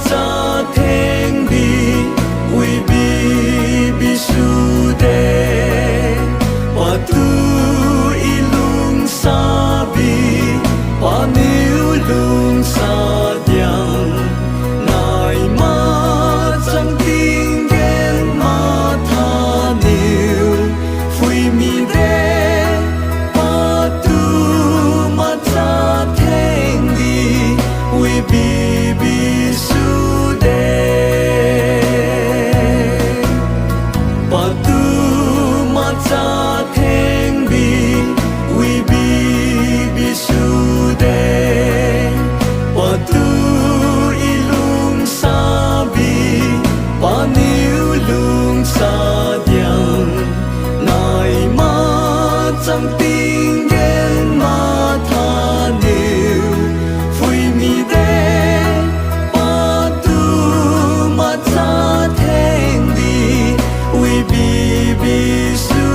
cha theng bi ui bi su de pa tu ilung sa bi pa niu lung sa diang nai ma chẳng tiếng gen ma tha niu phui mi de pa tu ma cha theng bi ui bi su de pa tu ma cha theng bi ui bi su de pa tu ilung sa bi pa niu lung sa diang nai ma chẳng tiếng gen ma tha niu phui mi de pa tu ma cha theng bi ui bi su